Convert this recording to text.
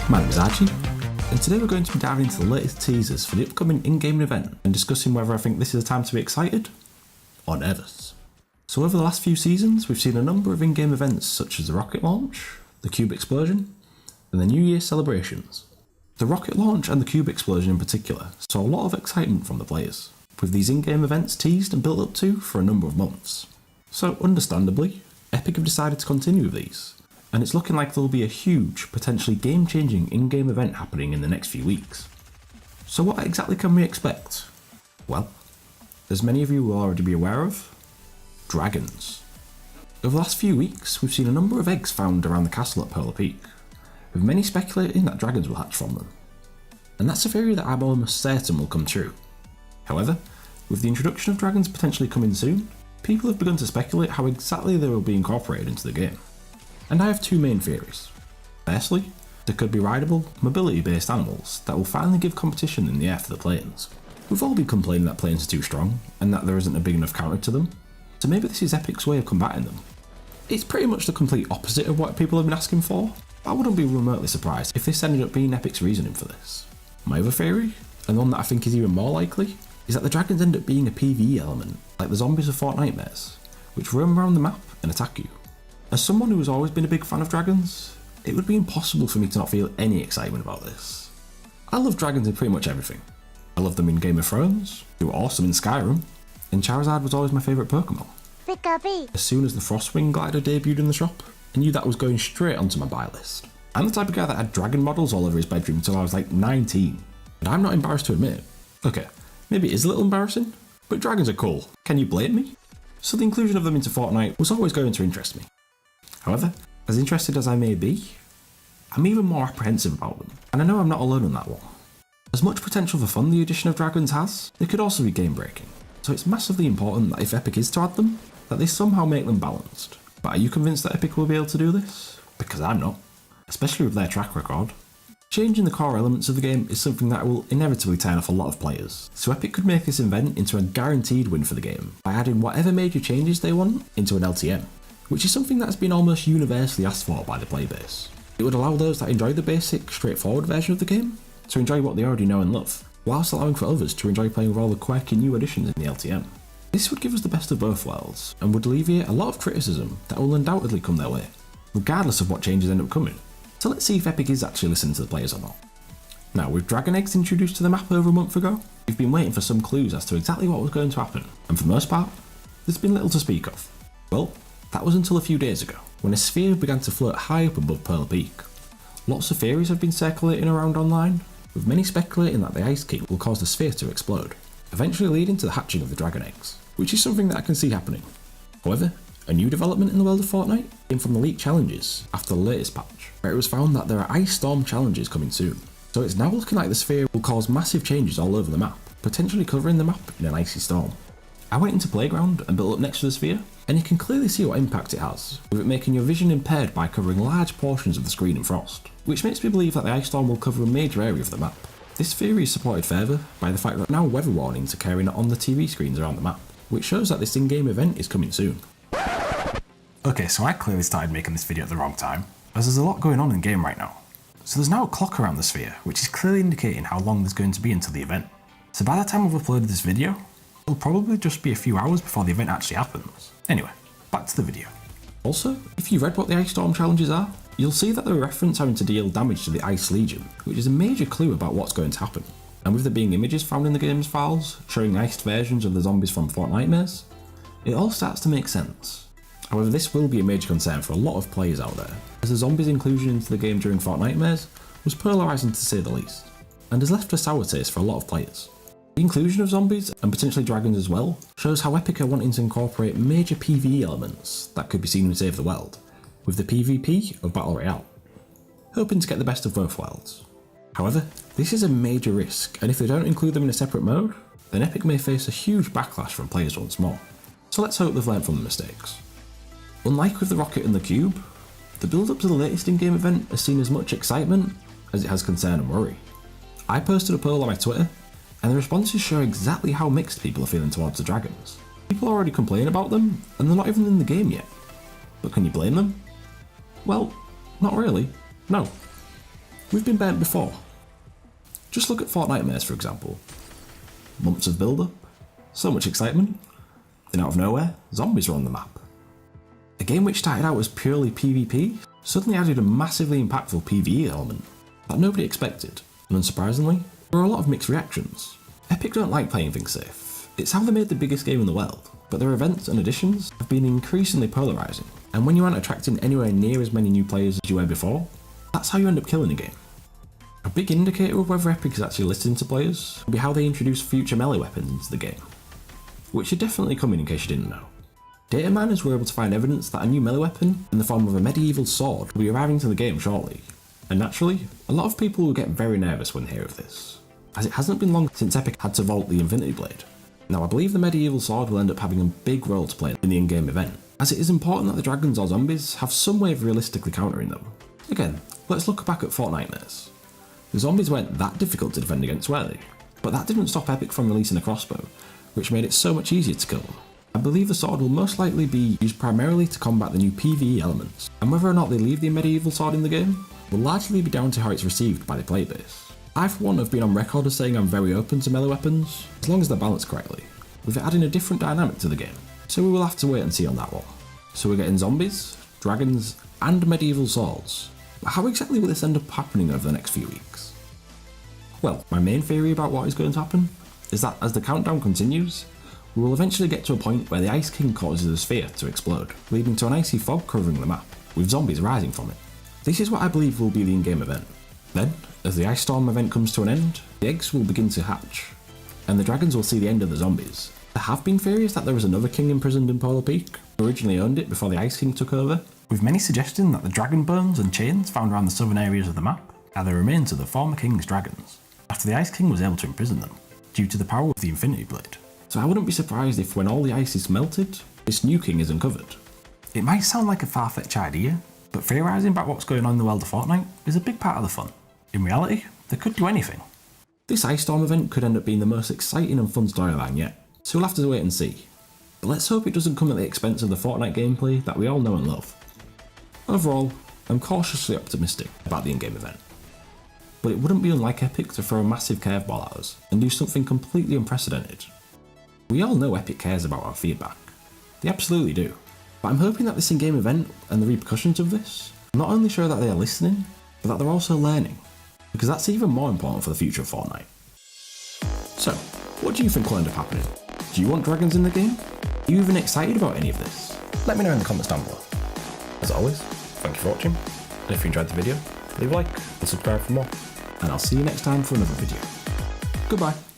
My name is Archie, and today we're going to be diving into the latest teasers for the upcoming in-game event and discussing whether I think this is a time to be excited or nervous. So over the last few seasons, we've seen a number of in-game events such as the rocket launch, the cube explosion, and the New Year celebrations. The rocket launch and the cube explosion in particular saw a lot of excitement from the players, with these in-game events teased and built up to for a number of months. So understandably, Epic have decided to continue with these, and it's looking like there will be a huge, potentially game-changing in-game event happening in the next few weeks. So what exactly can we expect? Well, as many of you will already be aware of, dragons. Over the last few weeks, we've seen a number of eggs found around the castle at Polar Peak, with many speculating that dragons will hatch from them. And that's a theory that I'm almost certain will come true. However, with the introduction of dragons potentially coming soon, people have begun to speculate how exactly they will be incorporated into the game. And I have two main theories. Firstly, there could be rideable, mobility-based animals that will finally give competition in the air for the planes. We've all been complaining that planes are too strong, and that there isn't a big enough counter to them, so maybe this is Epic's way of combating them. It's pretty much the complete opposite of what people have been asking for, but I wouldn't be remotely surprised if this ended up being Epic's reasoning for this. My other theory, and one that I think is even more likely, is that the dragons end up being a PvE element, like the zombies of Fortnite, which roam around the map and attack you. As someone who has always been a big fan of dragons, it would be impossible for me to not feel any excitement about this. I love dragons in pretty much everything. I love them in Game of Thrones, they were awesome in Skyrim, and Charizard was always my favourite Pokemon. As soon as the Frostwing glider debuted in the shop, I knew that was going straight onto my buy list. I'm the type of guy that had dragon models all over his bedroom until I was like 19, and I'm not embarrassed to admit it. Okay, maybe it is a little embarrassing, but dragons are cool, can you blame me? So the inclusion of them into Fortnite was always going to interest me. However, as interested as I may be, I'm even more apprehensive about them, and I know I'm not alone on that one. As much potential for fun the addition of dragons has, they could also be game breaking, so it's massively important that if Epic is to add them, that they somehow make them balanced. But are you convinced that Epic will be able to do this? Because I'm not, especially with their track record. Changing the core elements of the game is something that will inevitably turn off a lot of players, so Epic could make this event into a guaranteed win for the game by adding whatever major changes they want into an LTM, which is something that has been almost universally asked for by the playbase. It would allow those that enjoy the basic, straightforward version of the game to enjoy what they already know and love, whilst allowing for others to enjoy playing with all the quirky new additions in the LTM. This would give us the best of both worlds, and would alleviate a lot of criticism that will undoubtedly come their way, regardless of what changes end up coming. So let's see if Epic is actually listening to the players or not. Now, with dragon eggs introduced to the map over a month ago, we've been waiting for some clues as to exactly what was going to happen, and for the most part, there's been little to speak of. Well, that was until a few days ago, when a sphere began to float high up above Polar Peak. Lots of theories have been circulating around online, with many speculating that the Ice King will cause the sphere to explode, eventually leading to the hatching of the dragon eggs, which is something that I can see happening. However, a new development in the world of Fortnite came from the leaked challenges after the latest patch, where it was found that there are ice storm challenges coming soon. So it's now looking like the sphere will cause massive changes all over the map, potentially covering the map in an icy storm. I went into Playground and built up next to the sphere, and you can clearly see what impact it has, with it making your vision impaired by covering large portions of the screen in frost, which makes me believe that the ice storm will cover a major area of the map. This theory is supported further by the fact that now weather warnings are carrying on the TV screens around the map, which shows that this in-game event is coming soon. Okay, so I clearly started making this video at the wrong time, as there's a lot going on in game right now. So there's now a clock around the sphere, which is clearly indicating how long there's going to be until the event. So by the time I've uploaded this video, it'll probably just be a few hours before the event actually happens. Anyway, back to the video. Also, if you read what the Ice Storm challenges are, you'll see that they reference having to deal damage to the Ice Legion, which is a major clue about what's going to happen. And with there being images found in the game's files, showing iced versions of the zombies from Fortnite, it all starts to make sense. However, this will be a major concern for a lot of players out there, as the zombies' inclusion into the game during Fortnite was polarising to say the least, and has left a sour taste for a lot of players. The inclusion of zombies, and potentially dragons as well, shows how Epic are wanting to incorporate major PvE elements that could be seen in Save the World, with the PvP of Battle Royale, hoping to get the best of both worlds. However, this is a major risk, and if they don't include them in a separate mode, then Epic may face a huge backlash from players once more. So let's hope they've learned from the mistakes. Unlike with the rocket and the cube, the build-up to the latest in-game event has seen as much excitement as it has concern and worry. I posted a poll on my Twitter, and the responses show exactly how mixed people are feeling towards the dragons. People already complain about them, and they're not even in the game yet. But can you blame them? Well, not really, no. We've been burnt before. Just look at Fortnite maze for example. Months of build-up, so much excitement, then out of nowhere, zombies are on the map. A game which started out as purely PvP suddenly added a massively impactful PvE element that nobody expected, and unsurprisingly, there were a lot of mixed reactions. Epic don't like playing things safe. It's how they made the biggest game in the world, but their events and additions have been increasingly polarising, and when you aren't attracting anywhere near as many new players as you were before, that's how you end up killing a game. A big indicator of whether Epic is actually listening to players will be how they introduce future melee weapons into the game, which are definitely coming in case you didn't know. Data miners were able to find evidence that a new melee weapon in the form of a medieval sword will be arriving to the game shortly, and naturally, a lot of people will get very nervous when they hear of this, as it hasn't been long since Epic had to vault the Infinity Blade. Now I believe the medieval sword will end up having a big role to play in the in-game event, as it is important that the dragons or zombies have some way of realistically countering them. Again, let's look back at Fortnite maze. The zombies weren't that difficult to defend against, were they? But that didn't stop Epic from releasing a crossbow, which made it so much easier to kill them. I believe the sword will most likely be used primarily to combat the new PvE elements, and whether or not they leave the medieval sword in the game will largely be down to how it's received by the playerbase. I for one have been on record as saying I'm very open to melee weapons, as long as they're balanced correctly, with it adding a different dynamic to the game, so we will have to wait and see on that one. So we're getting zombies, dragons, and medieval swords, but how exactly will this end up happening over the next few weeks? Well, my main theory about what is going to happen is that as the countdown continues, we will eventually get to a point where the Ice King causes a sphere to explode, leading to an icy fog covering the map, with zombies rising from it. This is what I believe will be the in-game event. Then, as the Ice Storm event comes to an end, the eggs will begin to hatch, and the dragons will see the end of the zombies. There have been theories that there was another king imprisoned in Polar Peak, who originally owned it before the Ice King took over, with many suggesting that the dragon bones and chains found around the southern areas of the map are the remains of the former king's dragons, after the Ice King was able to imprison them, due to the power of the Infinity Blade. So I wouldn't be surprised if when all the ice is melted, this new king is uncovered. It might sound like a far-fetched idea, but theorising about what's going on in the world of Fortnite is a big part of the fun. In reality, they could do anything. This Ice Storm event could end up being the most exciting and fun storyline yet, so we'll have to wait and see. But let's hope it doesn't come at the expense of the Fortnite gameplay that we all know and love. Overall, I'm cautiously optimistic about the in-game event. But it wouldn't be unlike Epic to throw a massive curveball at us and do something completely unprecedented. We all know Epic cares about our feedback. They absolutely do. But I'm hoping that this in-game event and the repercussions of this not only show that they are listening, but that they're also learning, because that's even more important for the future of Fortnite. So, what do you think will end up happening? Do you want dragons in the game? Are you even excited about any of this? Let me know in the comments down below. As always, thank you for watching, and if you enjoyed the video, leave a like and subscribe for more, and I'll see you next time for another video. Goodbye.